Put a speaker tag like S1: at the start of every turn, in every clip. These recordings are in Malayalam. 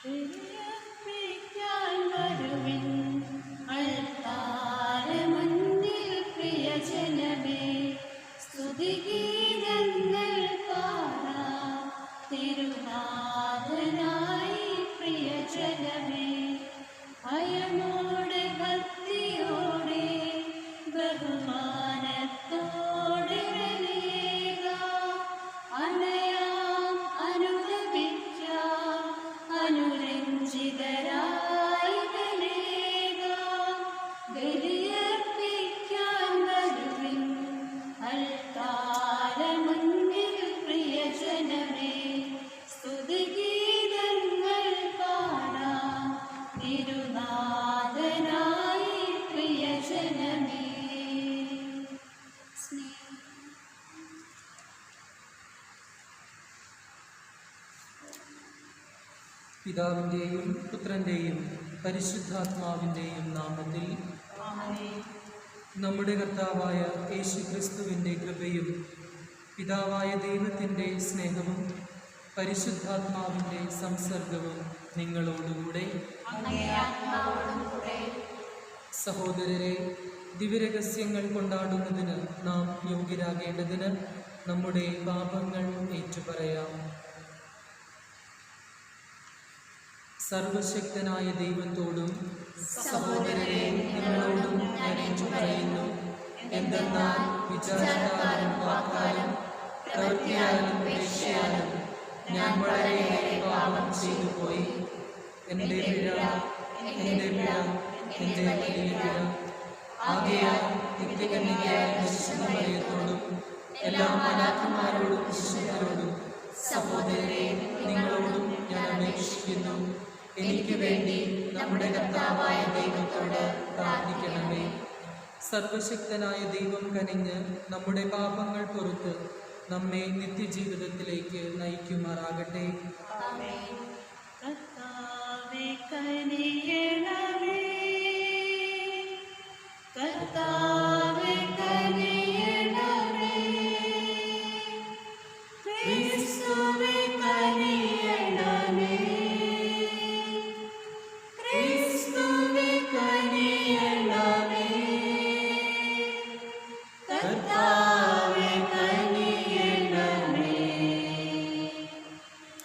S1: ബലിയർപ്പിക്കാൻ വരുവിൻ അൾത്താരമുന്നിൽ പ്രിയജനമേ, സ്തുതിഗീതങ്ങൾ പാടാം തിരുനാഥനായി പ്രിയജനമേ. ഭയമോടെ ഭക്തിയോടെ ബഹുമാനത്തോടെ ബലിയേകാം, അനയാം അനുദപിക്കാം അനുരഞ്ജിതരായി ബലിയേകാം. ബലിയർപ്പിക്കാൻ വരുവിൻ അൾത്താരമുന്നിൽ പ്രിയജനമേ, സ്തുതിഗീതങ്ങൾ പാടാം തിരുനാഥനായി പ്രിയജനമേ.
S2: പിതാവിൻ്റെയും പുത്രൻ്റെയും പരിശുദ്ധാത്മാവിൻ്റെയും നാമത്തിൽ നമ്മുടെ കർത്താവായ യേശുക്രിസ്തുവിൻ്റെ കൃപയും പിതാവായ ദൈവത്തിൻ്റെ സ്നേഹവും പരിശുദ്ധാത്മാവിൻ്റെ സംസർഗവും നിങ്ങളോടുകൂടെ. സഹോദരരെ, ദിവ്യരഹസ്യങ്ങൾ കൊണ്ടാടുന്നതിന് നാം യോഗ്യരാകേണ്ടതിന് നമ്മുടെ പാപങ്ങൾ ഏറ്റുപറയാം. സർവശക്തനായ ദൈവത്തോടും സഹോദരരെ നിങ്ങളോടും ഞാൻ ഏറ്റുപറയുന്നു. എന്തെന്നാൽ വിചാരത്താലും വാക്കാലും പ്രവൃത്തിയാലും ഉപേക്ഷയാലും ഞാൻ വളരെയേറെ പാപം ചെയ്തു പോയി. എൻ്റെ പിഴ, എൻ്റെ വലിയ പിഴ. ആകയാൽ നിത്യകന്യകയായ പരിശുദ്ധ മറിയത്തോടും എല്ലാ മാലാഖമാരോടും വിശുദ്ധരോടും സഹോദരരെ നിങ്ങളോടും ഞാൻ അപേക്ഷിക്കുന്നു, എനിക്ക് വേണ്ടി നമ്മുടെ കർത്താവായ ദൈവത്തോട് പ്രാർത്ഥിക്കണമേ. സർവശക്തനായ ദൈവം കനിഞ്ഞ് നമ്മുടെ പാപങ്ങൾ പുറത്ത് നമ്മെ നിത്യജീവിതത്തിലേക്ക് നയിക്കുമാറാകട്ടെ.
S1: കർത്താവേ കനിയണമേ, കർത്താവേ കനിയണമേ, ക്രിസ്തുവേ കനിയണമേ, ക്രിസ്തുവേ കനിയണമേ, കർത്താവേ കനിയണമേ,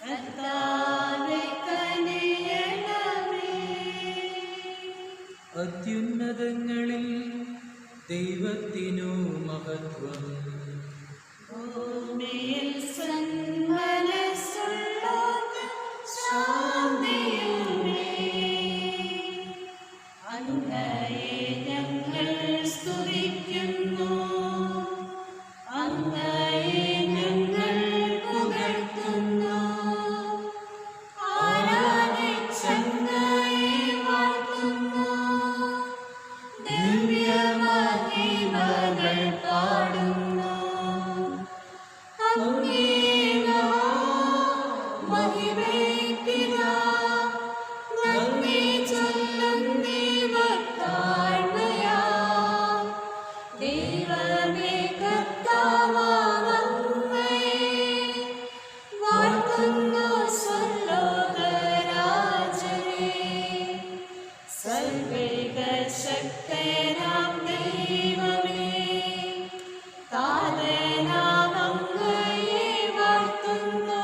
S1: കർത്താവേ കനിയണമേ.
S2: അത്യുന്നതങ്ങളിൽ ദൈവത്തിനു മഹത്വം,
S1: ഭൂമിയിൽ സന്മനസ്സുള്ളോർക്ക് ശാന്തിയുമേ. അങ്ങയെ ഞങ്ങൾ സ്തുതിക്കുന്നു, അങ്ങയെ ഞങ്ങൾ പുകഴ്ത്തുന്നു, ആരാധിച്ചങ്ങയെ വാഴ്ത്തുന്നു, ദിവ്യമഹിമകൾ പാടുന്നു. ശക്തനാം ദൈവമേ, താതനാം അങ്ങയെ വാഴ്ത്തുന്നു,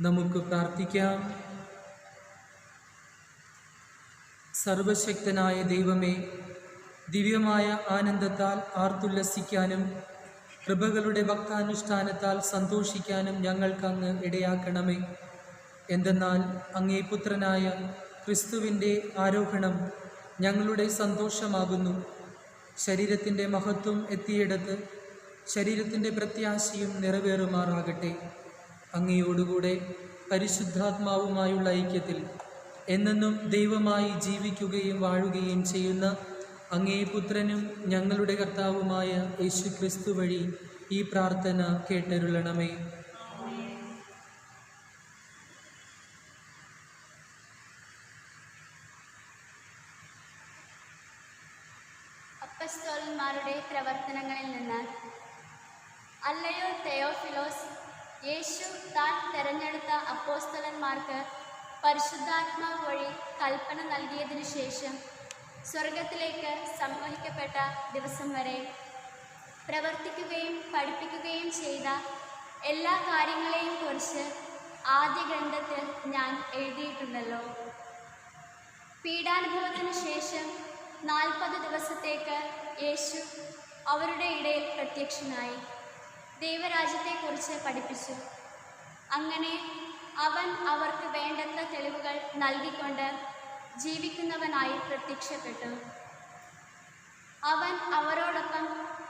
S2: നമുക്ക് പ്രാർത്ഥിക്കാം. സർവശക്തനായ ദൈവമേ, ദിവ്യമായ ആനന്ദത്താൽ ആർത്തുല്ലസിക്കാനും കൃപകളുടെ ഭക്താനുഷ്ഠാനത്താൽ സന്തോഷിക്കാനും ഞങ്ങൾക്കങ്ങ് ഇടയാക്കണമേ. എന്തെന്നാൽ അങ്ങേ പുത്രനായ ക്രിസ്തുവിൻ്റെ ആരോഹണം ഞങ്ങളുടെ സന്തോഷമാകുന്നു. ശരീരത്തിൻ്റെ മഹത്വം എത്തിയിടത്ത് ശരീരത്തിൻ്റെ പ്രത്യാശയും നിറവേറുമാറാകട്ടെ. അങ്ങയോടുകൂടെ പരിശുദ്ധാത്മാവുമായുള്ള ഐക്യത്തിൽ എന്നെന്നും ദൈവമായി ജീവിക്കുകയും വാഴുകയും ചെയ്യുന്ന അങ്ങേ പുത്രനും ഞങ്ങളുടെ കർത്താവുമായ യേശു ക്രിസ്തു വഴി ഈ പ്രാർത്ഥന കേട്ടരുളണമേ.
S3: അപ്പസ്തോലന്മാരുടെ പ്രവർത്തനങ്ങളിൽ നിന്ന്. അല്ലയോ തെയോഫിലോസ്, യേശു താൻ തെരഞ്ഞെടുത്ത അപ്പോസ്തലന്മാർക്ക് പരിശുദ്ധാത്മാവ് വഴി കൽപ്പന നൽകിയതിനു ശേഷം സ്വർഗത്തിലേക്ക് സംവഹിക്കപ്പെട്ട ദിവസം വരെ പ്രവർത്തിക്കുകയും പഠിപ്പിക്കുകയും ചെയ്ത എല്ലാ കാര്യങ്ങളെയും കുറിച്ച് ആദ്യ ഗ്രന്ഥത്തിൽ ഞാൻ എഴുതിയിട്ടുണ്ടല്ലോ. പീഡാനുഭവത്തിനു ശേഷം 40 ദിവസത്തേക്ക് യേശു അവരുടെ ഇടയിൽ പ്രത്യക്ഷനായി ദൈവരാജ്യത്തെക്കുറിച്ച് പഠിപ്പിച്ചു. അങ്ങനെ അവൻ അവർക്ക് വേണ്ടത്ര തെളിവുകൾ നൽകിക്കൊണ്ട് ജീവിക്കുന്നവനായി പ്രത്യക്ഷപ്പെട്ടു. അവൻ അവരോടൊപ്പം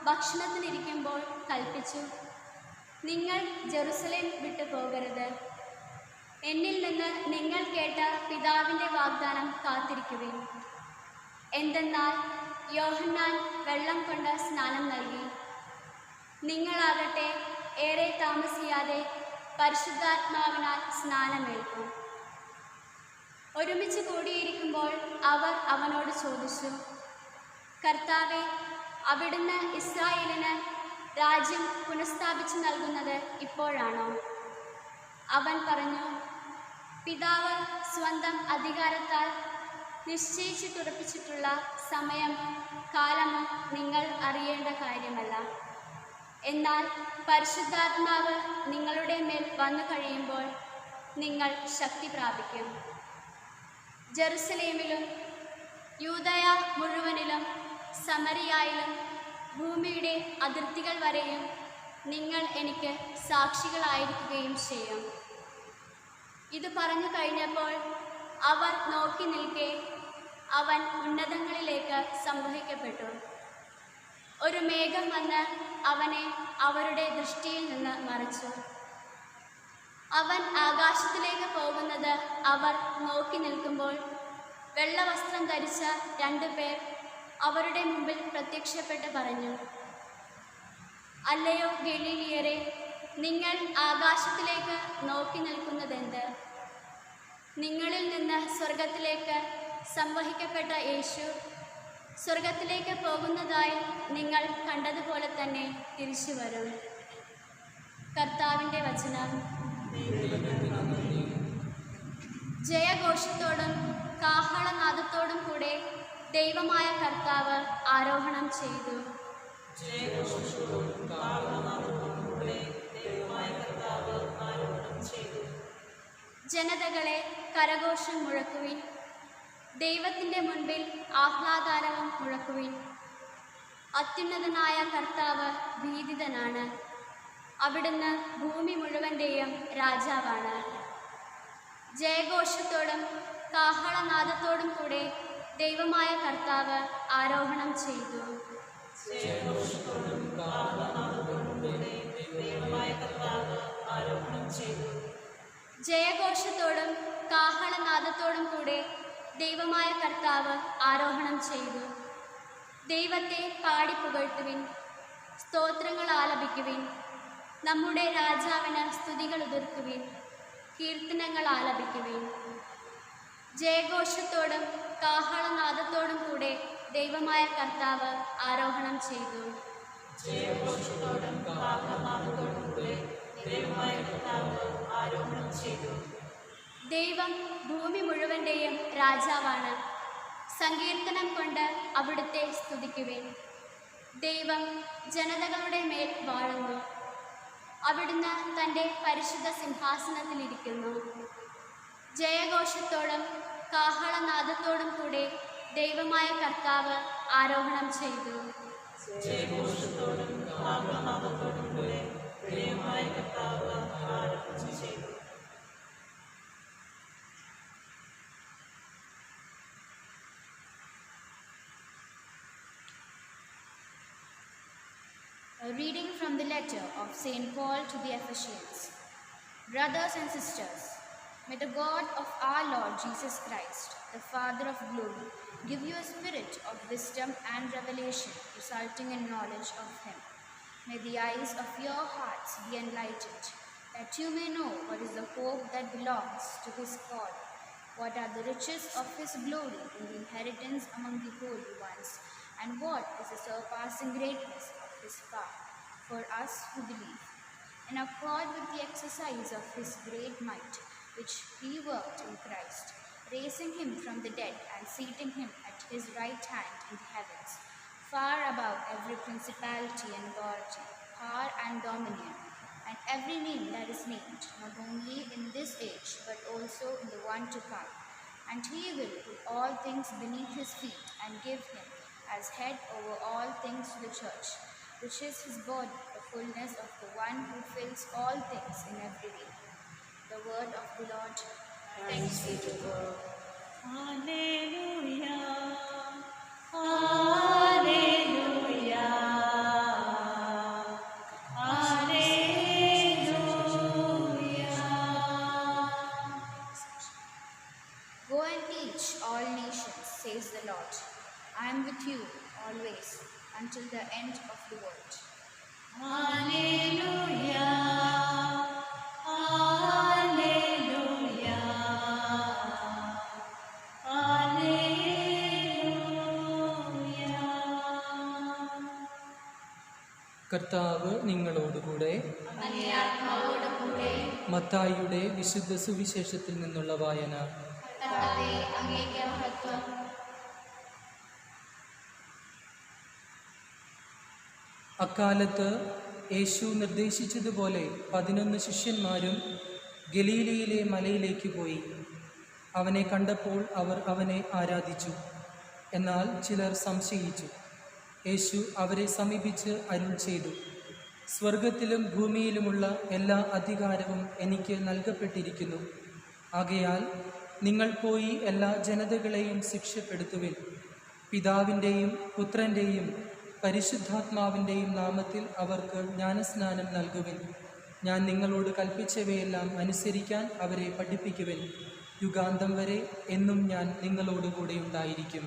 S3: ഭക്ഷണത്തിനിരിക്കുമ്പോൾ കൽപ്പിച്ചു, നിങ്ങൾ ജെറുസലേം വിട്ടു പോകരുത്. എന്നിൽ നിന്ന് നിങ്ങൾ കേട്ട പിതാവിൻ്റെ വാഗ്ദാനം കാത്തിരിക്കുവിൻ. എന്തെന്നാൽ യോഹന്നാൻ വെള്ളം കൊണ്ട് സ്നാനം നൽകി, നിങ്ങളാകട്ടെ ഏറെ താമസിയാതെ പരിശുദ്ധാത്മാവിനാൽ സ്നാനമേൽക്കും. ഒരുമിച്ച് കൂടിയിരിക്കുമ്പോൾ അവർ അവനോട് ചോദിച്ചു, കർത്താവേ, അവിടുന്ന് ഇസ്രായേലിന് രാജ്യം പുനഃസ്ഥാപിച്ചു നൽകുന്നത് ഇപ്പോഴാണോ? അവൻ പറഞ്ഞു, പിതാവ് സ്വന്തം അധികാരത്താൽ നിശ്ചയിച്ചിട്ടുറപ്പിച്ചിട്ടുള്ള സമയമോ കാലമോ നിങ്ങൾ അറിയേണ്ട കാര്യമല്ല. എന്നാൽ പരിശുദ്ധാത്മാവ് നിങ്ങളുടെ മേൽ വന്നു കഴിയുമ്പോൾ നിങ്ങൾ ശക്തി പ്രാപിക്കും. ജെറുസലേമിലും യൂദയ മുഴുവനിലും സമരിയായിലും ഭൂമിയുടെ അതിർത്തികൾ വരെയും നിങ്ങൾ എനിക്ക് സാക്ഷികളായിരിക്കുകയും ചെയ്യും. ഇത് പറഞ്ഞു കഴിഞ്ഞപ്പോൾ അവർ നോക്കി നിൽക്കെ അവൻ ഉന്നതങ്ങളിലേക്ക് സംവഹിക്കപ്പെട്ടു. ഒരു മേഘം വന്ന് അവനെ അവരുടെ ദൃഷ്ടിയിൽ നിന്ന് മറച്ചു. അവൻ ആകാശത്തിലേക്ക് പോകുന്നത് അവർ നോക്കി നിൽക്കുമ്പോൾ വെള്ളവസ്ത്രം ധരിച്ച 2 പേർ അവരുടെ മുമ്പിൽ പ്രത്യക്ഷപ്പെട്ട് പറഞ്ഞു, അല്ലയോ ഗലീലിയരെ, നിങ്ങൾ ആകാശത്തിലേക്ക് നോക്കി നിൽക്കുന്നതെന്ത്? നിങ്ങളിൽ നിന്ന് സ്വർഗത്തിലേക്ക് സംവഹിക്കപ്പെട്ട യേശു സ്വർഗത്തിലേക്ക് പോകുന്നതായി നിങ്ങൾ കണ്ടതുപോലെ തന്നെ തിരിച്ചു വരും. കർത്താവിൻ്റെ വചനം. ജയഘോഷത്തോടും കാഹളനാദത്തോടും കൂടെ ദൈവമായ കർത്താവ് ആരോഹണം ചെയ്തു. ജനതകളെ കരഘോഷം മുഴക്കുവിൻ, ദൈവത്തിൻ്റെ മുൻപിൽ ആഹ്ലാദാരവം മുഴക്കുവിൻ. അത്യുന്നതനായ കർത്താവ് ഭീതിതനാണ്, അവിടുന്ന് ഭൂമി മുഴുവൻ്റെയും രാജാവാണ്. ജയഘോഷത്തോടും കാഹളനാദത്തോടും കൂടെ ദൈവമായ കർത്താവ് ആരോഹണം ചെയ്തു. ജയഘോഷത്തോടും കാഹളനാദത്തോടും കൂടെ ദൈവമായ കർത്താവ് ആരോഹണം ചെയ്തു. ദൈവത്തെ പാടിപ്പുകഴ്ത്തുവിൻ, സ്തോത്രങ്ങൾ ആലപിക്കുവിൻ. നമ്മുടെ രാജാവിന് സ്തുതികൾ ഉതിർക്കുവിൻ, കീർത്തനങ്ങൾ ആലപിക്കുവിൻ. ജയഘോഷത്തോടും കാഹളനാദത്തോടും കൂടെ ദൈവമായ കർത്താവ് ആരോഹണം ചെയ്തു. ദൈവം ഭൂമി മുഴുവൻ്റെയും രാജാവാണ്. സങ്കീർത്തനം കൊണ്ട് അവിടുത്തെ സ്തുതിക്കുവിൻ. ദൈവം ജനതകളുടെ മേൽ വാഴുന്നു, അവിടുന്ന് തൻ്റെ പരിശുദ്ധ സിംഹാസനത്തിലിരിക്കുന്നു. ജയഘോഷത്തോടും കാഹളനാദത്തോടും കൂടെ ദൈവമായ കർത്താവ് ആരോഹണം ചെയ്തു. A reading from the letter of St. Paul to the Ephesians. Brothers and sisters, may the God of our Lord Jesus Christ, the Father of glory, give you a spirit of wisdom and revelation resulting in knowledge of Him. May the eyes of your hearts be enlightened, that you may know what is the hope that belongs to His call, what are the riches of His glory in the inheritance among the holy ones, and what is the surpassing greatness of His power for us who believe, in accord with the exercise of His great might, which He worked in Christ, raising Him from the dead and seating Him at His right hand in the heavens, far above every principality and authority, power and dominion, and every name that is named, not only in this age, but also in the one to come. And He will put all things beneath His feet and give Him as head over all things to the church, which is His body, the fullness of the one who fills all things in every way. The word of the Lord. Thanks be to God.
S1: Alleluia, Alleluia, Alleluia.
S3: Go and teach all nations, says the Lord. I am with you always, until the end of the world.
S1: Alleluia, Alleluia, Alleluia.
S2: കർത്താവ് നിങ്ങളോടുകൂടെ. മത്തായിയുടെ വിശുദ്ധ സുവിശേഷത്തിൽ നിന്നുള്ള വായന. അക്കാലത്ത് യേശു നിർദ്ദേശിച്ചതുപോലെ 11 ശിഷ്യന്മാരും ഗലീലയിലെ മലയിലേക്ക് പോയി. അവനെ കണ്ടപ്പോൾ അവർ അവനെ ആരാധിച്ചു. എന്നാൽ ചിലർ സംശയിച്ചു. യേശു അവരെ സമീപിച്ച് അരുൾ ചെയ്തു, സ്വർഗത്തിലും ഭൂമിയിലുമുള്ള എല്ലാ അധികാരവും എനിക്ക് നൽകപ്പെട്ടിരിക്കുന്നു. ആകയാൽ നിങ്ങൾ പോയി എല്ലാ ജനതകളെയും ശിക്ഷപ്പെടുത്തുവിൻ. പിതാവിൻ്റെയും പുത്രൻ്റെയും പരിശുദ്ധാത്മാവിൻ്റെയും നാമത്തിൽ അവർക്ക് ജ്ഞാനസ്നാനം നൽകുവിൻ. ഞാൻ നിങ്ങളോട് കൽപ്പിച്ചവയെല്ലാം അനുസരിക്കാൻ അവരെ പഠിപ്പിക്കുവിൻ. യുഗാന്തം വരെ എന്നും ഞാൻ നിങ്ങളോടുകൂടെ ഉണ്ടായിരിക്കും.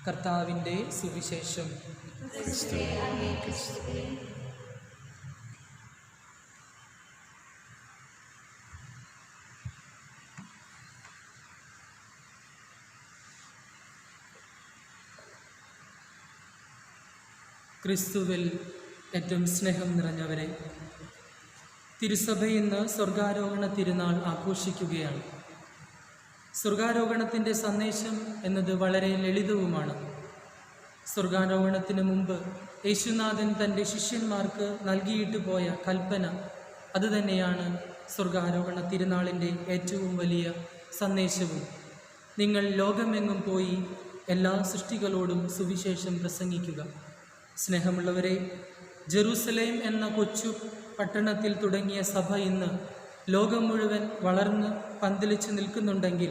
S2: കർത്താവിൻ്റെ സുവിശേഷം. ക്രിസ്തുവിൽ ഏറ്റവും സ്നേഹം നിറഞ്ഞവരെ, തിരുസഭ ഇന്ന് സ്വർഗാരോഹണ തിരുനാൾ ആഘോഷിക്കുകയാണ്. സ്വർഗാരോഹണത്തിൻ്റെ സന്ദേശം എന്നത് വളരെ ലളിതവുമാണ്. സ്വർഗാരോഹണത്തിന് മുമ്പ് യേശുനാഥൻ തൻ്റെ ശിഷ്യന്മാർക്ക് നൽകിയിട്ട് പോയ കൽപ്പന അതുതന്നെയാണ് സ്വർഗാരോഹണ തിരുനാളിൻ്റെ ഏറ്റവും വലിയ സന്ദേശവും. നിങ്ങൾ ലോകമെങ്ങും പോയി എല്ലാ സൃഷ്ടികളോടും സുവിശേഷം പ്രസംഗിക്കുക. സ്നേഹമുള്ളവരെ, ജെറൂസലേം എന്ന കൊച്ചു പട്ടണത്തിൽ തുടങ്ങിയ സഭ ഇന്ന് ലോകം മുഴുവൻ വളർന്ന് പന്തലിച്ച് നിൽക്കുന്നുണ്ടെങ്കിൽ,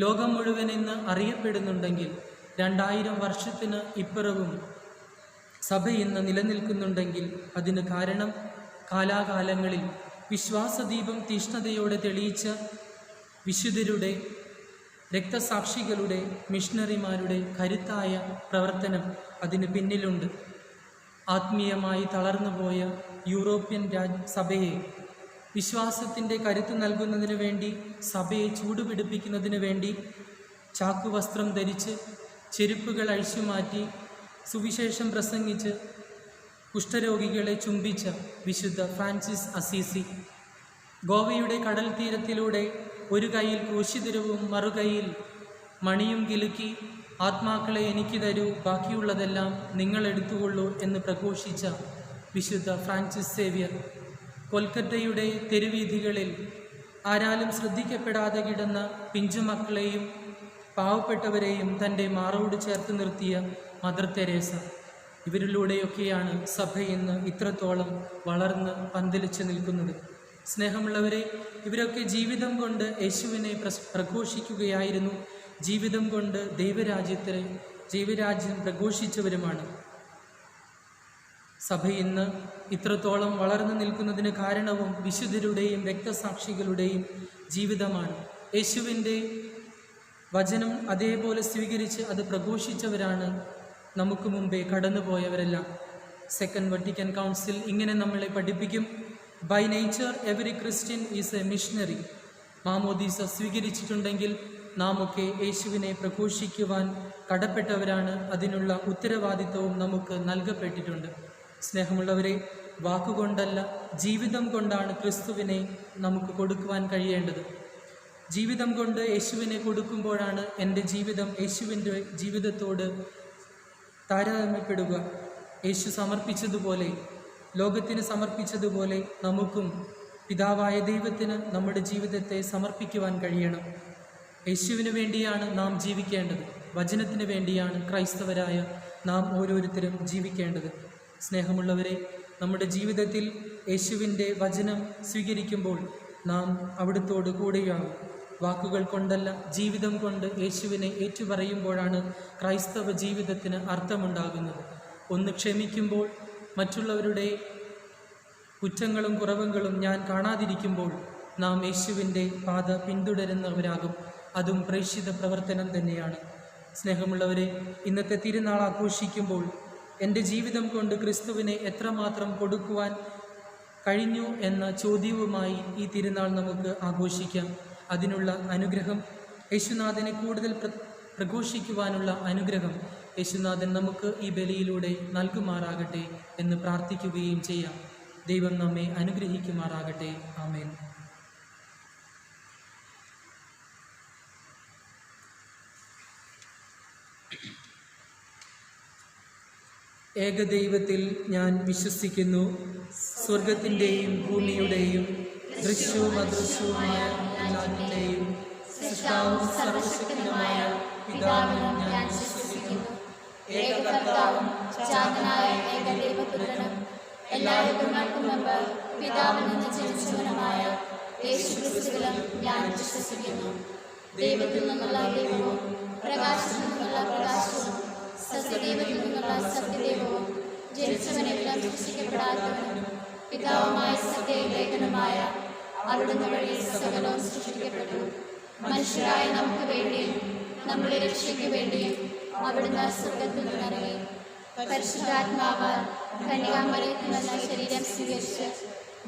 S2: ലോകം മുഴുവൻ ഇന്ന് അറിയപ്പെടുന്നുണ്ടെങ്കിൽ, 2000 വർഷത്തിന് ഇപ്പുറവും സഭ ഇന്ന് നിലനിൽക്കുന്നുണ്ടെങ്കിൽ അതിന് കാരണം കാലാകാലങ്ങളിൽ വിശ്വാസദീപം തീഷ്ണതയോടെ തെളിയിച്ച വിശുദ്ധരുടെ, രക്തസാക്ഷികളുടെ, മിഷണറിമാരുടെ കരുത്തായ പ്രവർത്തനം അതിന് പിന്നിലുണ്ട്. ആത്മീയമായി തളർന്നുപോയ യൂറോപ്യൻ സഭയെ വിശ്വാസത്തിൻ്റെ കരുത്ത് നൽകുന്നതിന് വേണ്ടി, സഭയെ ചൂടുപിടിപ്പിക്കുന്നതിന് വേണ്ടി ചാക്കുവസ്ത്രം ധരിച്ച് ചെരുപ്പുകൾ അഴിച്ചുമാറ്റി സുവിശേഷം പ്രസംഗിച്ച് കുഷ്ഠരോഗികളെ ചുംബിച്ച വിശുദ്ധ ഫ്രാൻസിസ് അസീസി, ഗോവയുടെ കടൽ തീരത്തിലൂടെ ഒരു കൈയിൽ ക്രൂശിതരവും മറുകൈയിൽ മണിയും കിലുക്കി ആത്മാക്കളെ എനിക്ക് തരൂ, ബാക്കിയുള്ളതെല്ലാം നിങ്ങൾ എടുത്തുകൊള്ളൂ എന്ന് പ്രഘോഷിച്ച വിശുദ്ധ ഫ്രാൻസിസ് സേവ്യർ കൊൽക്കത്തയുടെ തെരുവീഥികളിൽ ആരാലും ശ്രദ്ധിക്കപ്പെടാതെ കിടന്ന പിഞ്ചുമക്കളെയും പാവപ്പെട്ടവരെയും തൻ്റെ മാറോട് ചേർത്ത് നിർത്തിയ മദർ തെരേസ. ഇവരിലൂടെയൊക്കെയാണ് സഭ ഇന്ന് ഇത്രത്തോളം വളർന്ന് പന്തലിച്ച് നിൽക്കുന്നത്. സ്നേഹമുള്ളവരെ, ഇവരൊക്കെ ജീവിതം കൊണ്ട് യേശുവിനെ പ്രഘോഷിക്കുകയായിരുന്നു. ജീവിതം കൊണ്ട് ദൈവരാജ്യം പ്രഘോഷിച്ചവരുമാണ്. സഭ ഇന്ന് ഇത്രത്തോളം വളർന്നു നിൽക്കുന്നതിന് കാരണവും വിശുദ്ധരുടെയും രക്തസാക്ഷികളുടെയും ജീവിതമാണ്. യേശുവിൻ്റെ വചനം അതേപോലെ സ്വീകരിച്ച് അത് പ്രഘോഷിച്ചവരാണ് നമുക്ക് മുമ്പേ കടന്നുപോയവരെല്ലാം. സെക്കൻഡ് വത്തിക്കാൻ കൗൺസിൽ ഇങ്ങനെ നമ്മളെ പഠിപ്പിക്കും: by nature every Christian is a missionary. മാമോദീസ സ്വീകരിച്ചിട്ടുണ്ടെങ്കിൽ നാം ഒക്കെ യേശുവിനെ പ്രഘോഷിക്കുവാൻ കടപ്പെട്ടവരാണ്. അതിനുള്ള ഉത്തരവാദിത്വവും നമുക്ക് നൽകപ്പെട്ടിട്ടുണ്ട്. സ്നേഹമുള്ളവരെ, വാക്കുകൊണ്ടല്ല ജീവിതം കൊണ്ടാണ് ക്രിസ്തുവിനെ നമുക്ക് കൊടുക്കുവാൻ കഴിയേണ്ടത്. ജീവിതം കൊണ്ട് യേശുവിനെ കൊടുക്കുമ്പോഴാണ് എൻ്റെ ജീവിതം യേശുവിൻ്റെ ജീവിതത്തോട് താരതമ്യപ്പെടുക. യേശു സമർപ്പിച്ചതുപോലെ, ലോകത്തിന് സമർപ്പിച്ചതുപോലെ നമുക്കും പിതാവായ ദൈവത്തിന് നമ്മുടെ ജീവിതത്തെ സമർപ്പിക്കുവാൻ കഴിയണം. യേശുവിന് വേണ്ടിയാണ് നാം ജീവിക്കേണ്ടത്. വചനത്തിന് വേണ്ടിയാണ് ക്രൈസ്തവരായ നാം ഓരോരുത്തരും ജീവിക്കേണ്ടത്. സ്നേഹമുള്ളവരെ, നമ്മുടെ ജീവിതത്തിൽ യേശുവിൻ്റെ വചനം സ്വീകരിക്കുമ്പോൾ നാം അവിടുത്തോട് കൂടെയാകും. വാക്കുകൾ കൊണ്ടല്ല, ജീവിതം കൊണ്ട് യേശുവിനെ ഏറ്റുപറയുമ്പോഴാണ് ക്രൈസ്തവ ജീവിതത്തിന് അർത്ഥമുണ്ടാകുന്നത്. ഒന്ന് ക്ഷമിക്കുമ്പോൾ, മറ്റുള്ളവരുടെ കുറ്റങ്ങളും കുറവുകളും ഞാൻ കാണാതിരിക്കുമ്പോൾ നാം യേശുവിൻ്റെ പാത പിന്തുടരുന്നവരാകും. അതും പ്രേക്ഷിത പ്രവർത്തനം തന്നെയാണ്. സ്നേഹമുള്ളവരെ, ഇന്നത്തെ തിരുനാൾ ആഘോഷിക്കുമ്പോൾ എൻ്റെ ജീവിതം കൊണ്ട് ക്രിസ്തുവിനെ എത്രമാത്രം കൊടുക്കുവാൻ കഴിഞ്ഞു എന്ന ചോദ്യവുമായി ഈ തിരുനാൾ നമുക്ക് ആഘോഷിക്കാം. അതിനുള്ള അനുഗ്രഹം, യേശുനാഥനെ കൂടുതൽ പ്രഘോഷിക്കുവാനുള്ള അനുഗ്രഹം യേശുനാഥൻ നമുക്ക് ഈ ബലിയിലൂടെ നൽകുമാറാകട്ടെ എന്ന് പ്രാർത്ഥിക്കുകയും ചെയ്യാം. ദൈവം നമ്മെ അനുഗ്രഹിക്കുമാറാകട്ടെ. ആമേൻ. ഏകദൈവത്തിൽ ഞാൻ വിശ്വസിക്കുന്നു. സ്വർഗത്തിൻ്റെയും ഭൂമിയുടെയും ദൃശ്യവും അദൃശ്യവുമായ എല്ലാറ്റിൻ്റെയും സൃഷ്ടാവും സർവശക്തനുമായ പിതാവിനും ഞാൻ വിശ്വസിക്കുന്നു.
S3: ഏകകർത്താവും ജാതനായ ഏകദൈവപുത്രനും എല്ലാ യുഗങ്ങൾക്കും മുമ്പ് പിതാവിൽ നിന്ന് ജനിച്ചവനുമായ യേശുക്രിസ്തുവിലും ഞാൻ വിശ്വസിക്കുന്നു. ദൈവത്തിൽ നിന്നുള്ള ദൈവവും പ്രകാശത്തിൽ നിന്നുള്ള പ്രകാശവും സത്യദൈവത്തിൽ നിന്നുള്ള സത്യദൈവവും ജനിച്ചവനെല്ലാം സൃഷ്ടിക്കപ്പെടാത്തവനും പിതാവുമായ സത്യലേഖനമായ അവിടുന്ന് വഴി സകലവും സൃഷ്ടിക്കപ്പെട്ടു. മനുഷ്യരായ നമുക്ക് വേണ്ടിയും നമ്മുടെ രക്ഷയ്ക്ക് വേണ്ടിയും അവിടുന്ന് സ്വർഗത്തിൽ നിന്നിറങ്ങി. പരിശുദ്ധാത്മാവാൽ കന്യകാമറിയത്തിൽ നിന്ന് ശരീരം സ്വീകരിച്ച്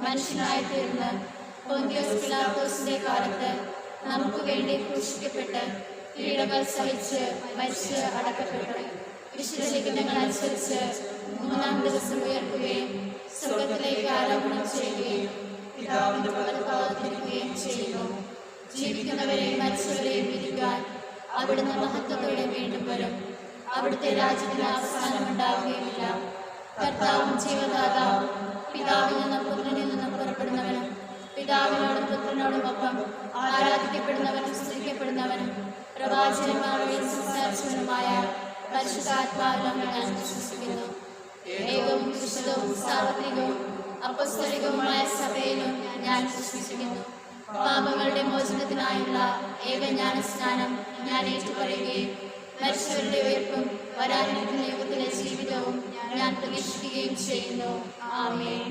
S3: മനുഷ്യനായി തീർന്ന് പൊന്തിയോസ് പിലാത്തോസിന്റെ കാലത്ത് നമുക്ക് വേണ്ടി ക്രൂശിക്കപ്പെട്ട് പീഡകൾ സഹിച്ച് മരിച്ച് അടക്കപ്പെട്ടു. വിശുദ്ധ ലിഖിതങ്ങൾ അനുസരിച്ച് മൂന്നാം ദിവസം ഉയർത്തുകയും സ്വർഗത്തിലേക്ക് ആരോപണം ചെയ്യുകയും പിതാവിന്റെ വലതുഭാഗത്തിരിക്കുകയും ചെയ്യുന്നു. ജീവിക്കുന്നവരെയും മരിച്ചവരെയും വിധിക്കാൻ അവിടുന്ന് മഹത്വത്തോടെ വീണ്ടും വരും. അവിടുത്തെ രാജ്യത്തിന് അവസാനമുണ്ടാവുകയുമില്ല. കർത്താവും ജീവദാതാവും പിതാവിൽ നിന്നും പുത്രനിൽ നിന്നും പുറപ്പെടുന്നവനും പിതാവിനോടും പുത്രനോടുമൊപ്പം ആരാധിക്കപ്പെടുന്നവനും സ്തുതിക്കപ്പെടുന്നവനും പ്രവാചകന്മാർ വഴി സംസാരിച്ചവനുമായ പരിശുദ്ധാത്മാവിലും ഞാൻ വിശ്വസിക്കുന്നു. ഏകവും വിശുദ്ധവും സാർവത്രികവും അപ്പസ്തലികവുമായ സഭയിലും ഞാൻ വിശ്വസിക്കുന്നു. പാപങ്ങളുടെ മോചനത്തിനായുള്ള ഏകജ്ഞാനസ്നാനം ഞാൻ ഏറ്റുപറയുകയും മരിച്ചവരുടെ ഉയർപ്പും വരാനിരിക്കുന്ന യുഗത്തിലെ ജീവിതവും ഞാൻ പ്രതീക്ഷിക്കുകയും ചെയ്യുന്നു. ആമേൻ.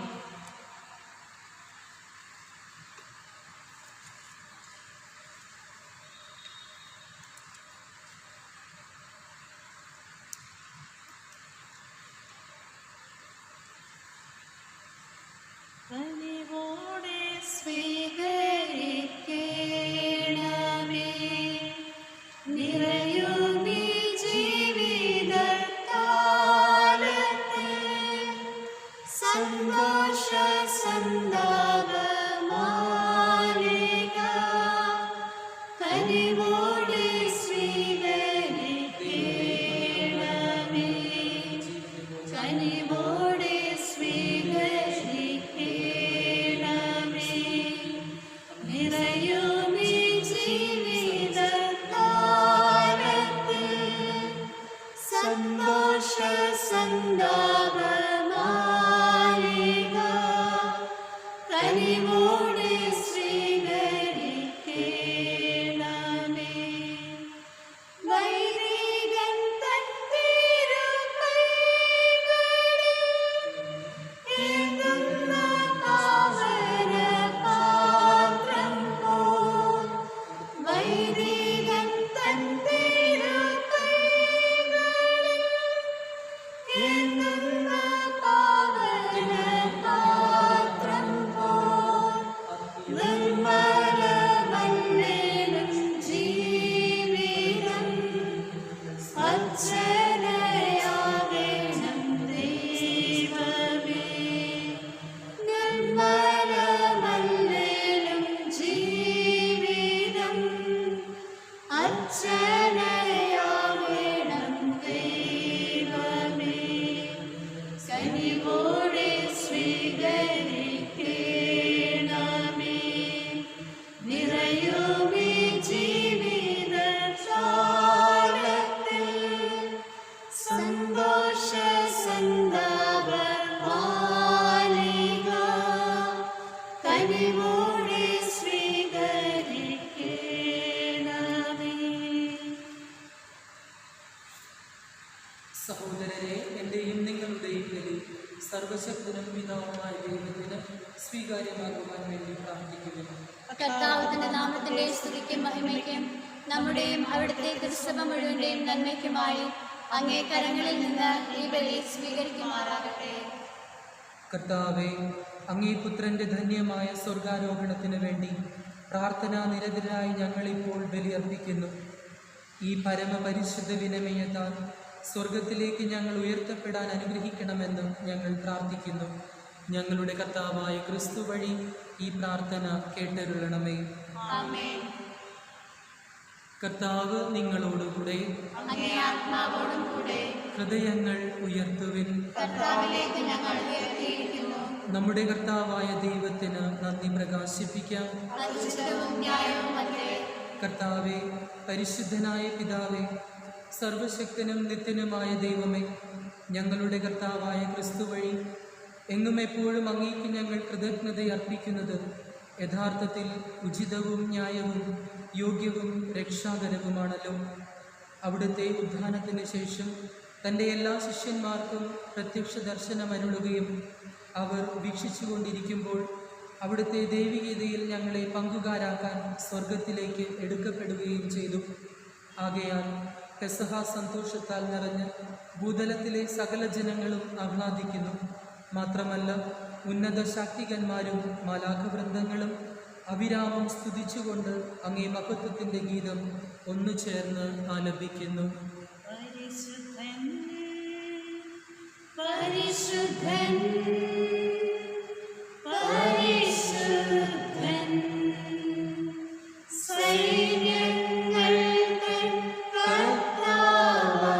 S1: കനിവോടെ സ്വീകരിക്കണമേ, നിറയുമീ ജീവിതകാലത്തെ സന്തോഷ സന്താപമാലിക. കനിവോടെ സ്വീകരിക്കണമേ, കനിവോടെ സ്വീകരിക്കണമേ. അർച്ചനയാവേണം ദൈവമേ. കനിവോടെ സ്വീകരിക്കണമേ. നിറയുമീ ജീവിതകാലത്തിൽ സന്തോഷ സന്താപ മാലിക കനിവോടെ സ്വീകരിക്കണമേ.
S2: സഹോദരരെ, എൻ്റെയും നിങ്ങളുടെയും ബലി സർവശക്തനും പിതാവുമായ ദൈവത്തിന് സ്വീകാര്യമാകുവാൻ വേണ്ടി പ്രാർത്ഥിക്കുന്നു.
S3: കർത്താവിന്റെ നാമത്തിന്റെ സ്തുതിക്കും മഹിമയ്ക്കും നമ്മുടെയും അവിടുത്തെ ക്രിസ്തവ മുഴുവന്റെയും നന്മയ്ക്കുമായി അങ്ങേ കരങ്ങളിൽ നിന്ന് ഈ ബലി സ്വീകരിക്കുമാറാകട്ടെ.
S2: കർത്താവെ, അങ്ങേ പുത്രന്റെ ധന്യമായ സ്വർഗാരോഹണത്തിന് വേണ്ടി പ്രാർത്ഥനാ നിരതരായി ഞങ്ങളിപ്പോൾ ബലിയർപ്പിക്കുന്നു. ഈ പരമപരിശുദ്ധ വിനമയത്താൽ സ്വർഗത്തിലേക്ക് ഞങ്ങൾ ഉയർത്തപ്പെടാൻ അനുഗ്രഹിക്കണമെന്ന് ഞങ്ങൾ പ്രാർത്ഥിക്കുന്നു. ഞങ്ങളുടെ കർത്താവായ ക്രിസ്തു വഴി ഈ പ്രാർത്ഥന കേട്ടരുളണമേ.
S3: ആമേൻ.
S2: കർത്താവ് നിങ്ങളോടുകൂടെ.
S3: അങ്ങേ ആത്മാവോടും കൂടെ.
S2: ഹൃദയങ്ങൾ ഉയർത്തുവിൻ.
S3: കർത്താവിലേക്ക് ഞങ്ങൾ ഉയർത്തിയിരിക്കുന്നു.
S2: നമ്മുടെ കർത്താവായ ദൈവത്തിന് നന്ദി പ്രകാശിപ്പിക്കാം.
S3: അത് ഉചിതവും ന്യായവുമത്രേ.
S2: കർത്താവെ, പരിശുദ്ധനായ പിതാവേ, സർവശക്തനും നിത്യനുമായ ദൈവമേ, ഞങ്ങളുടെ കർത്താവായ ക്രിസ്തു വഴി എങ്ങും എപ്പോഴും അങ്ങേക്ക് ഞങ്ങൾ കൃതജ്ഞത അർപ്പിക്കുന്നത് യഥാർത്ഥത്തിൽ ഉചിതവും ന്യായവും യോഗ്യവും രക്ഷാകരവുമാണല്ലോ. അവിടുത്തെ ഉത്ഥാനത്തിന് ശേഷം തൻ്റെ എല്ലാ ശിഷ്യന്മാർക്കും പ്രത്യക്ഷ ദർശനം അരുളുകയും അവർ വീക്ഷിച്ചുകൊണ്ടിരിക്കുമ്പോൾ അവിടുത്തെ ദൈവികതയിൽ ഞങ്ങളെ പങ്കുകാരാക്കാൻ സ്വർഗത്തിലേക്ക് എടുക്കപ്പെടുകയും ചെയ്തു. ആകയാൽ പെസഹ സന്തോഷത്താൽ നിറഞ്ഞ് ഭൂതലത്തിലെ സകല ജനങ്ങളും ആഹ്ലാദിക്കുന്നു. മാത്രമല്ല, ഉന്നത ശാക്തികന്മാരും മാലാഖവൃന്ദങ്ങളും അവിരാമം സ്തുതിച്ചുകൊണ്ട് അങ്ങേ മഹത്വത്തിൻ്റെ ഗീതം ഒന്നു ചേർന്ന് ആലപിക്കുന്നു.
S1: പരിശുദ്ധൻ പരിശുദ്ധൻ പരിശുദ്ധൻ സൈന്യങ്ങൾ തൻ കർത്താവാം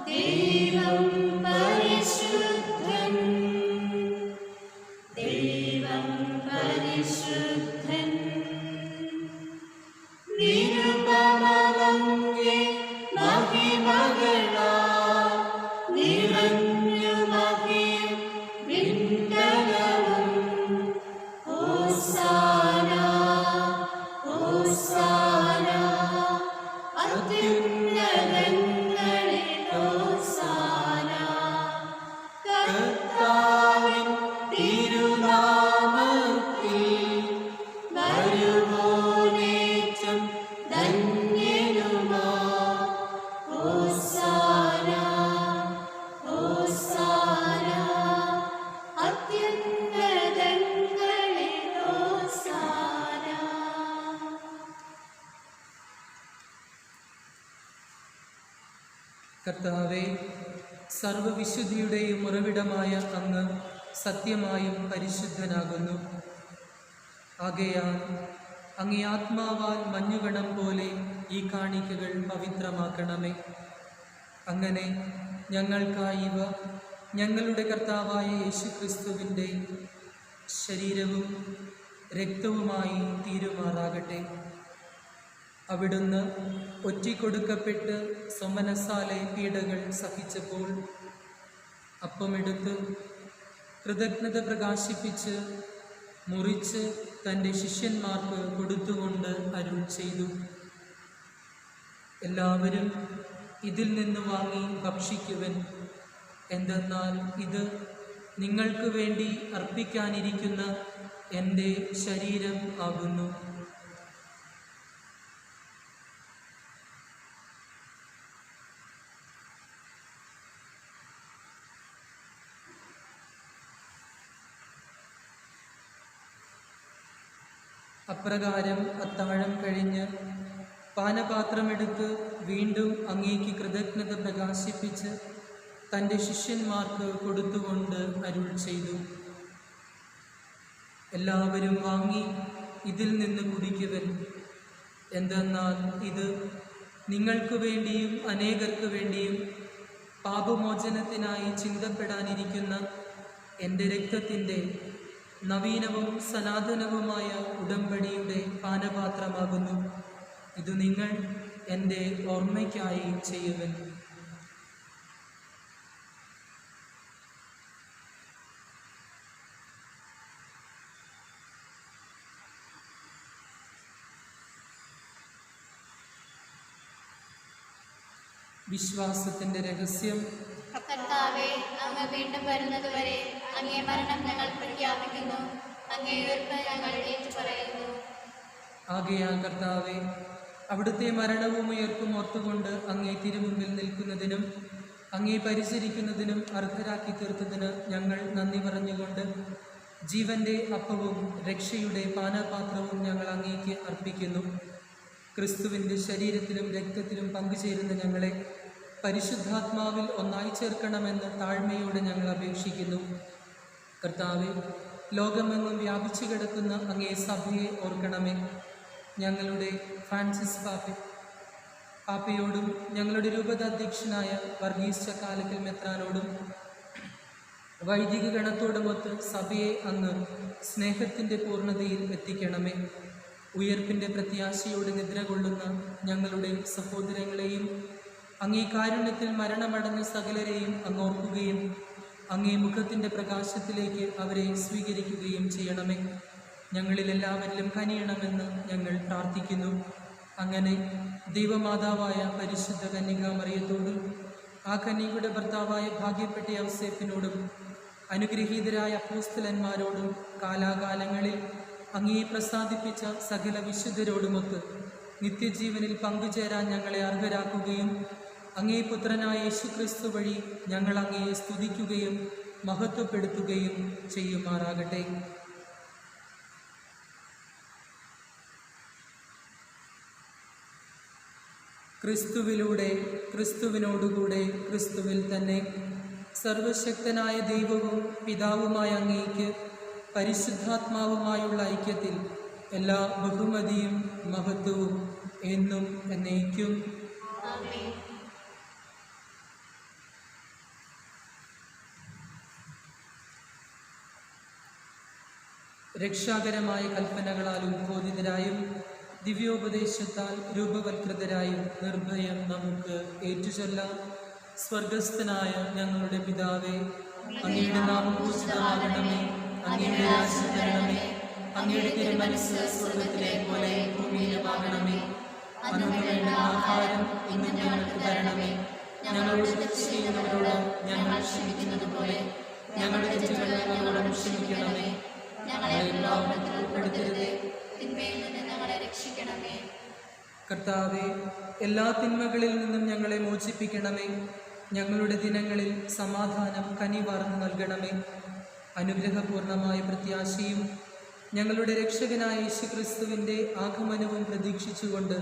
S1: ദൈവം പരിശുദ്ധൻ. ദൈവം പരിശുദ്ധൻ. നിരുപമമങ്ങേ മഹിമകളാൽ നിറഞ്ഞു മഹിയും വിണ്ഡലവും. ഹോസാന ഹോസാന അത്യുന്നതങ്ങളിൽ ഹോസാന. കർത്താവിൻ തിരുനാമത്തിൽ വരുവോനേറ്റം ധന്യനുമാ. ഹോസാന ഹോസാന അത്യുന്നതങ്ങളിൽ ഹോസാന.
S2: കർത്താവെ, സർവവിശുദ്ധിയുടെയും ഉറവിടമായ അങ്ങ് സത്യമായും പരിശുദ്ധനാകുന്നു. ആകയാൽ അങ്ങേ ആത്മാവാൽ മഞ്ഞുകണം പോലെ ഈ കാണിക്കകൾ പവിത്രമാക്കണമേ. അങ്ങനെ ഞങ്ങൾക്കായി ഇവ ഞങ്ങളുടെ കർത്താവായ യേശുക്രിസ്തുവിൻ്റെ ശരീരവും രക്തവുമായി തീരുമാറാകട്ടെ. അവിടുന്ന് ഒറ്റിക്കൊടുക്കപ്പെട്ട് സ്വമനസാലെ പീഡകൾ സഹിച്ചപ്പോൾ അപ്പമെടുത്ത് കൃതജ്ഞത പ്രകാശിപ്പിച്ച് മുറിച്ച് തൻ്റെ ശിഷ്യന്മാർക്ക് കൊടുത്തുകൊണ്ട് അരുൾ ചെയ്തു: എല്ലാവരും ഇതിൽ നിന്ന് വാങ്ങി ഭക്ഷിക്കുവൻ. എന്തെന്നാൽ ഇത് നിങ്ങൾക്ക് വേണ്ടി അർപ്പിക്കാനിരിക്കുന്ന എൻ്റെ ശരീരം ആകുന്നു. അപ്രകാരം അത്താഴം കഴിഞ്ഞ് പാനപാത്രമെടുത്ത് വീണ്ടും അങ്ങേക്ക് കൃതജ്ഞത പ്രകാശിപ്പിച്ച് തൻ്റെ ശിഷ്യന്മാർക്ക് കൊടുത്തുകൊണ്ട് അരുൾ ചെയ്തു: എല്ലാവരും വാങ്ങി ഇതിൽ നിന്ന് കുടിക്കുവൻ. എന്തെന്നാൽ ഇത് നിങ്ങൾക്ക് വേണ്ടിയും അനേകർക്ക് വേണ്ടിയും പാപമോചനത്തിനായി ചിന്തപ്പെടാനിരിക്കുന്ന എൻ്റെ രക്തത്തിൻ്റെ നവീനവും സനാതനവുമായ ഉടമ്പടിയുടെ പാനപാത്രമാകുന്നു. ഇത് നിങ്ങൾ എൻ്റെ ഓർമ്മയ്ക്കായി ചെയ്യുവൻ. വിശ്വാസത്തിൻ്റെ രഹസ്യം.
S1: കർത്താവേ, അങ്ങ് വീണ്ടും വരുന്നതുവരെ അങ്ങേ മരണം ഞങ്ങൾ പ്രഖ്യാപിക്കുന്നു, അങ്ങേ ഉയർപ്പ് ഞങ്ങൾ ഏറ്റുപറയുന്നു.
S2: ആകയാൽ കർത്താവേ, അവിടുത്തെ മരണവും ഉയർപ്പും ഓർത്തുകൊണ്ട് അങ്ങേ തിരുമുമ്പിൽ നിൽക്കുന്നതിനും അങ്ങേ പരിചരിക്കുന്നതിനും അർഹരാക്കി തീർത്തതിന് ഞങ്ങൾ നന്ദി പറഞ്ഞുകൊണ്ട് ജീവന്റെ അപ്പവും രക്ഷയുടെ പാനപാത്രവും ഞങ്ങൾ അങ്ങേക്ക് അർപ്പിക്കുന്നു. ക്രിസ്തുവിൻ്റെ ശരീരത്തിലും രക്തത്തിലും പങ്കുചേരുന്ന ഞങ്ങളെ പരിശുദ്ധാത്മാവിൽ ഒന്നായി ചേർക്കണമെന്ന് താഴ്മയോടെ ഞങ്ങൾ അപേക്ഷിക്കുന്നു. കർത്താവെ, ലോകമെങ്ങും വ്യാപിച്ചു കിടക്കുന്ന അങ്ങേ സഭയെ ഓർക്കണമേ. ഞങ്ങളുടെ ഫ്രാൻസിസ് പാപ്പയോടും ഞങ്ങളുടെ രൂപതാധ്യക്ഷനായ വർഗീസ് ചക്കാലക്കൽ മെത്രാനോടും വൈദിക ഗണത്തോടുമൊത്ത് സഭയെ അങ്ങ് സ്നേഹത്തിൻ്റെ പൂർണ്ണതയിൽ എത്തിക്കണമേ. ഉയർപ്പിൻ്റെ പ്രത്യാശയോടെ നിദ്ര കൊള്ളുന്ന ഞങ്ങളുടെ സഹോദരങ്ങളെയും അങ്ങേ കാരുണ്യത്തിൽ മരണമടഞ്ഞ സകലരെയും അങ്ങോർക്കുകയും അങ്ങേ മുഖത്തിൻ്റെ പ്രകാശത്തിലേക്ക് അവരെ സ്വീകരിക്കുകയും ചെയ്യണമേ. ഞങ്ങളിലെല്ലാവരിലും കനിയണമെന്ന് ഞങ്ങൾ പ്രാർത്ഥിക്കുന്നു. അങ്ങനെ ദൈവമാതാവായ പരിശുദ്ധ കന്യകാമറിയത്തോടും ആ കന്യകയുടെ ഭർത്താവായ ഭാഗ്യപ്പെട്ട യൗസേപ്പിനോടും അനുഗ്രഹീതരായ അപ്പോസ്തലന്മാരോടും കാലാകാലങ്ങളിൽ അങ്ങേ പ്രസാദിപ്പിച്ച സകല വിശുദ്ധരോടുമൊത്ത് നിത്യജീവനിൽ പങ്കുചേരാൻ ഞങ്ങളെ അർഹരാക്കുകയും അങ്ങേ പുത്രനായ യേശുക്രിസ്തു വഴി ഞങ്ങൾ അങ്ങയെ സ്തുതിക്കുകയും മഹത്വപ്പെടുത്തുകയും ചെയ്യുമാറാകട്ടെ. ക്രിസ്തുവിലൂടെ, ക്രിസ്തുവിനോടുകൂടെ, ക്രിസ്തുവിൽ തന്നെ സർവശക്തനായ ദൈവവും പിതാവുമായ അങ്ങേക്ക് പരിശുദ്ധാത്മാവുമായുള്ള ഐക്യത്തിൽ എല്ലാ ബഹുമതിയും മഹത്വവും എന്നും എന്നേക്കും.
S1: ആമേൻ.
S2: രക്ഷാകരമായ കൽപ്പനകളാൽ ഉദ്ബോധിതരായും ദിവ്യോപദേശത്താൽ രൂപവത്കൃതരായും നിർഭയം നമുക്ക് ഏറ്റുചൊല്ലാം. സ്വർഗസ്ഥനായ ഞങ്ങളുടെ പിതാവേ, അങ്ങയുടെ നാമം പൂജിതമാകണമേ. അങ്ങയുടെ രാജ്യം വരണമേ. അങ്ങയുടെ തിരുമനസ്സ് സ്വർഗത്തിലെ പോലെ ഭൂമിയിലുമാകണമേ. അന്നു വേണ്ട ആഹാരം ഇന്ന് ഞങ്ങൾക്ക് തരണമേ. ഞങ്ങളോട് തെറ്റ് ചെയ്യുന്നവരോട് ഞങ്ങൾ ക്ഷമിക്കുന്നത് പോലെ ഞങ്ങളുടെ തെറ്റുകൾ ഞങ്ങളോട് ക്ഷമിക്കണമേ.
S1: ഞങ്ങളെ പ്രലോഭനത്തിൽ ഉൾപ്പെടുത്തരുതേ, തിന്മയിൽ നിന്ന് ഞങ്ങളെ രക്ഷിക്കണമേ.
S2: കർത്താവേ, എല്ലാ തിന്മകളിൽ നിന്നും ഞങ്ങളെ മോചിപ്പിക്കണമേ. ഞങ്ങളുടെ ദിനങ്ങളിൽ സമാധാനം കനിവാർന്നു നൽകണമേ. അനുഗ്രഹപൂർണമായ പ്രത്യാശയും ഞങ്ങളുടെ രക്ഷകനായ യേശുക്രിസ്തുവിൻ്റെ ആഗമനവും പ്രതീക്ഷിച്ചുകൊണ്ട്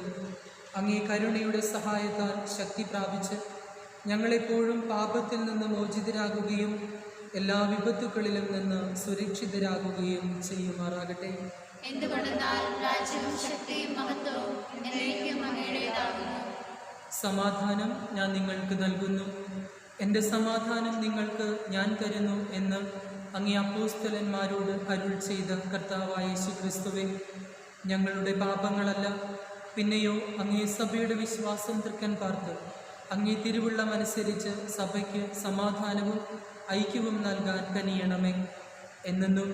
S2: അങ്ങേ കരുണയുടെ സഹായത്താൽ ശക്തി പ്രാപിച്ച് ഞങ്ങളെപ്പോഴും പാപത്തിൽ നിന്ന് മോചിതരാകുകയും എല്ലാ വിപത്തുക്കളിലും നിന്ന് സുരക്ഷിതരാകുകയും ചെയ്യുമാറാകട്ടെ.
S1: എന്തുകൊണ്ടെന്നാൽ രാജ്യവും ശക്തിയും മഹത്വവും എന്നേക്കും അങ്ങയുടേതാകുന്നു.
S2: സമാധാനം ഞാൻ നിങ്ങൾക്ക് നൽകുന്നു, എൻ്റെ സമാധാനം നിങ്ങൾക്ക് ഞാൻ തരുന്നു എന്ന് അങ്ങേ അപ്പോസ്തലന്മാരോട് അരുൾ ചെയ്ത കർത്താവായ യേശുക്രിസ്തുവേ, ഞങ്ങളുടെ പാപങ്ങളല്ല പിന്നെയോ അങ്ങേ സഭയുടെ വിശ്വാസം തൃക്കൻ പാർത്ത് അങ്ങേ തിരുവുള്ളമനുസരിച്ച് സഭയ്ക്ക് സമാധാനവും ഐക്യവും നൽകാൻ കനിയണമേ. എന്നെന്നും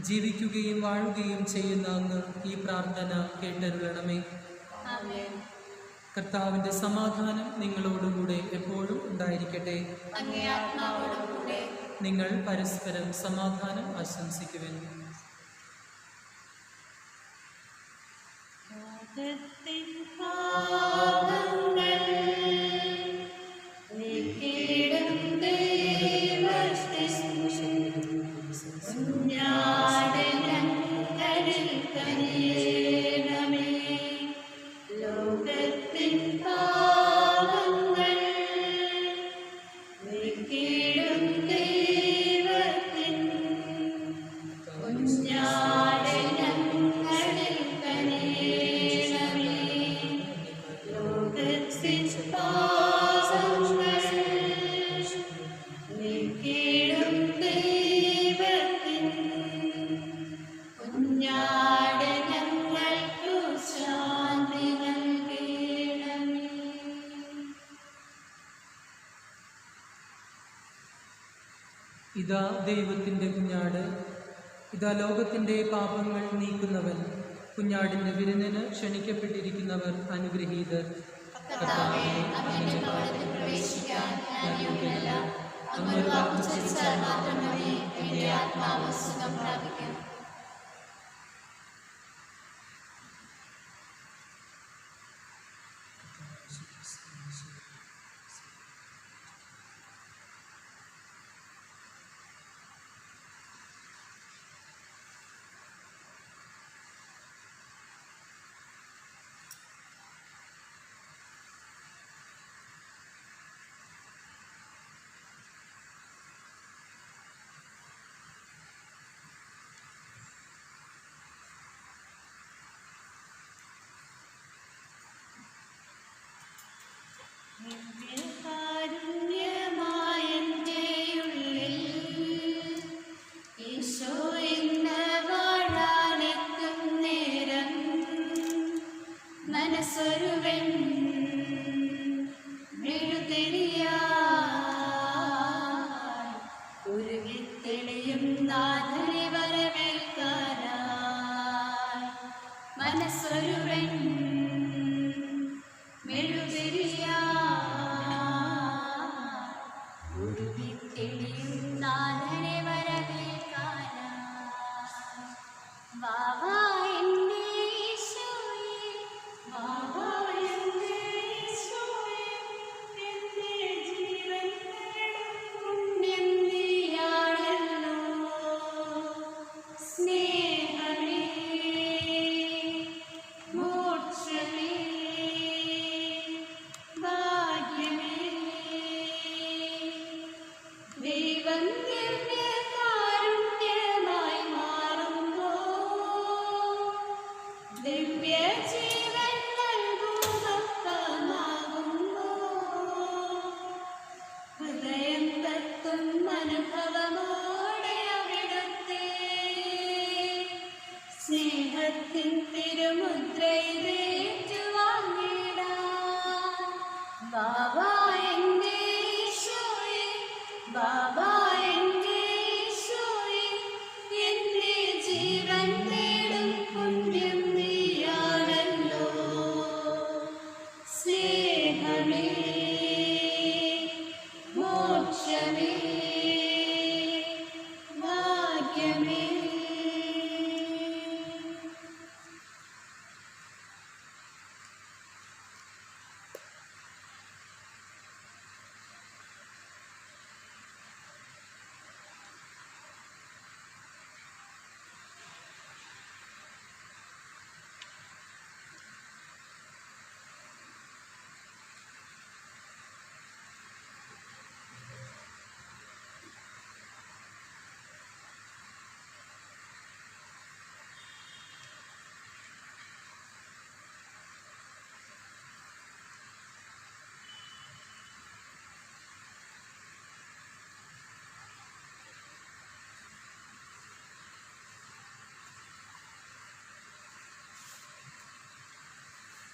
S2: ജീവിക്കുകയും വാഴുകയും ചെയ്യുന്ന അങ്ങ് ഈ പ്രാർത്ഥന കേട്ടരുളണമേ.
S1: ആമേൻ.
S2: കർത്താവിൻ്റെ സമാധാനം നിങ്ങളോടുകൂടെ എപ്പോഴും ഉണ്ടായിരിക്കട്ടെ.
S1: അങ്ങേ ആത്മാവോടും കൂടെ.
S2: നിങ്ങൾ പരസ്പരം സമാധാനം ആശംസിക്കുവിൻ.
S1: ലോകത്തിൻ പാപങ്ങൾ നീക്കിയിടും ദൈവത്തിൻ കുഞ്ഞാട് ഞങ്ങളിൽ കനിയണമേ. ലോകത്തിൻ പാപങ്ങൾ നീക്കിയിടും ദൈവത്തിൻ
S2: ഇതാ ദൈവത്തിൻ്റെ കുഞ്ഞാട്, ഇതാ ലോകത്തിൻ്റെ പാപങ്ങൾ നീക്കുന്നവൻ. കുഞ്ഞാടിൻ്റെ വിരുന്നിന് ക്ഷണിക്കപ്പെട്ടിരിക്കുന്നവർ അനുഗ്രഹീതർ.
S1: കർത്താവേ, അങ്ങയുടെ ഭവനത്തിൽ പ്രവേശിക്കാൻ ഞാൻ യോഗ്യനല്ല. അങ്ങ് ഒരു വാക്ക് ഉച്ചരിച്ചാൽ മാത്രം മതി, എന്റെ ആത്മാവ് സുഖം പ്രാപിക്കും. മനസ്സൊരുവൻ ഉരുകിത്തെളിയും നാഥനെ വരവേൽക്കാനായി. മനസ്സൊരുവൻ ഉരുകിത്തെളിയും നാഥനെ വരവേൽക്കാനായി. വാവാ എന്റെ ഈശോയേ, വാവാ എന്റെ ഈശോയേ, എന്റെ ജീവൻ തേടും പുണ്യം നീയാണല്ലോ. സ്നേഹമേ, മോക്ഷമേ, ഭാഗ്യമേ, ദൈവം ദിവ്യകാരുണ്യമായി മാറുമ്പോൾ ദിവ്യജീവൻ നൽകുമൊപ്പമാകുമ്പോൾ ഹൃദയം തത്തും അനുഭവമോടെ അവിടുത്തെ സ്നേഹത്തിൻ തിരുമുദ്രയിലേറ്റുവാങ്ങിടാൻ. ബാബാ എന്റെ ഈശോയേ, ബാബാ എന്റെ ഈശോയേ, എന്റെ ജീവൻ തേടും പുണ്യം നീയാണല്ലോ. സ്നേഹമേ, മോക്ഷമേ, ഭാഗ്യമേ.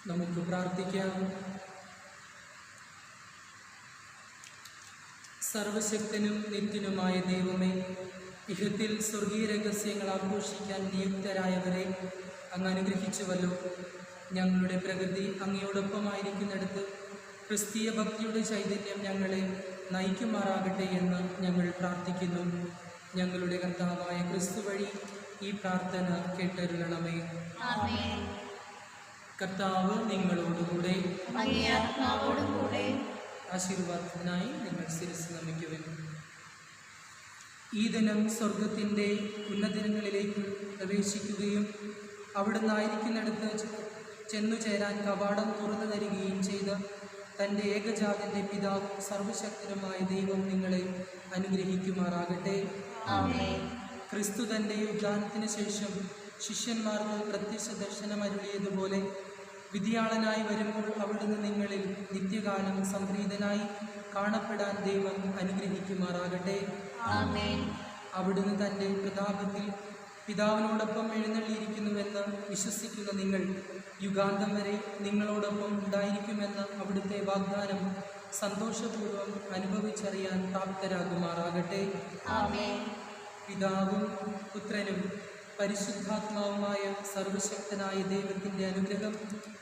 S2: നമുക്ക് പ്രാർത്ഥിക്കാം. സർവശക്തനും നിത്യനുമായ ദൈവമേ, ഇഹത്തിൽ സ്വർഗീയ രഹസ്യങ്ങൾ ആഘോഷിക്കാൻ നിയുക്തരായവരെ അങ്ങ് അനുഗ്രഹിച്ചുവല്ലോ. ഞങ്ങളുടെ പ്രകൃതി അങ്ങയോടൊപ്പമായിരിക്കുന്നിടത്ത് ക്രിസ്തീയ ഭക്തിയുടെ ചൈതന്യം ഞങ്ങളെ നയിക്കുമാറാകട്ടെ എന്ന് ഞങ്ങൾ പ്രാർത്ഥിക്കുന്നു. ഞങ്ങളുടെ കർത്താവായ ക്രിസ്തു വഴി ഈ പ്രാർത്ഥന കേട്ടരുളണമേ.
S1: ആമേൻ.
S2: കർത്താവ് നിങ്ങളോടുകൂടെ,
S1: അങ്ങേ ആത്മാവോടും കൂടെ.
S2: ആശീർവാദത്തിനായി നിങ്ങൾ ശിരസ്സ് നമിക്കുവിൻ. ഈ ദിനം സ്വർഗത്തിൻ്റെ ഉന്നതങ്ങളിലേക്ക് പ്രവേശിക്കുകയും അവിടുന്ന് ആയിരിക്കുന്നിടത്ത് ചെന്നു ചേരാൻ കവാടം തുറന്നു തരികയും ചെയ്ത തൻ്റെ ഏകജാതൻ്റെ പിതാവും സർവശക്തനുമായ ദൈവം നിങ്ങളെ അനുഗ്രഹിക്കുമാറാകട്ടെ.
S1: ആമേൻ.
S2: ക്രിസ്തു തൻ്റെ ഉദ്ധാനത്തിന് ശേഷം ശിഷ്യന്മാർക്ക് പ്രത്യക്ഷ ദർശനം അരുളിയതുപോലെ വിധിയാളനായി വരുമ്പോൾ അവിടുന്ന് നിങ്ങളിൽ നിത്യകാലം സംപ്രീതനായി കാണപ്പെടാൻ ദൈവം അനുഗ്രഹിക്കുമാറാകട്ടെ.
S1: ആമേൻ.
S2: അവിടുന്ന് തൻ്റെ പ്രതാപത്തിൽ പിതാവിനോടൊപ്പം എഴുന്നള്ളിയിരിക്കുന്നുവെന്ന് വിശ്വസിക്കുന്ന നിങ്ങൾ യുഗാന്തം വരെ നിങ്ങളോടൊപ്പം ഉണ്ടായിരിക്കുമെന്ന് അവിടുത്തെ വാഗ്ദാനം സന്തോഷപൂർവ്വം അനുഭവിച്ചറിയാൻ പ്രാപ്തരാകുമാറാകട്ടെ.
S1: ആമേൻ.
S2: പിതാവും പുത്രനും പരിശുദ്ധാത്മാവുമായ സർവശക്തനായ ദൈവത്തിൻ്റെ അനുഗ്രഹം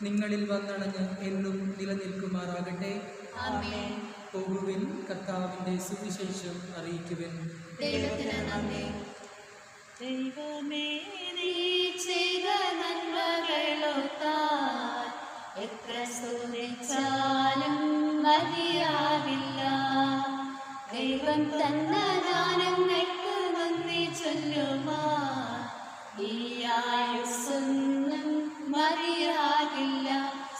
S2: നിങ്ങളിൽ വന്നണഞ്ഞ് എന്നും നിലനിൽക്കുമാറാകട്ടെ.
S1: ആമേൻ.
S2: പോകുവിൻ, കർത്താവിൻ്റെ സുവിശേഷം അറിയിക്കുവിൻ.
S1: ദൈവത്തിന് നന്ദി. ദൈവമേ, നീ ചെയ്ത നന്മകളോർത്താൽ എത്ര സ്തുതിച്ചാലും മതിയാകില്ല. ദൈവം തന്ന ദാനങ്ങൾക്ക് നന്ദി ചൊല്ലുവാൻ ഈ ആയുസ്സൊന്നും മതിയാകില്ല.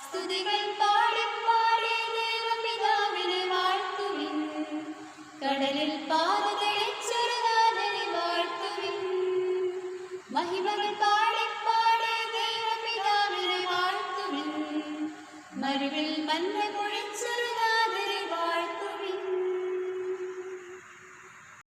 S1: സ്തുതികൾ പാടി പാടി ദൈവപിതാവിനെ വാഴ്ത്തുവിൻ. കടലിൽ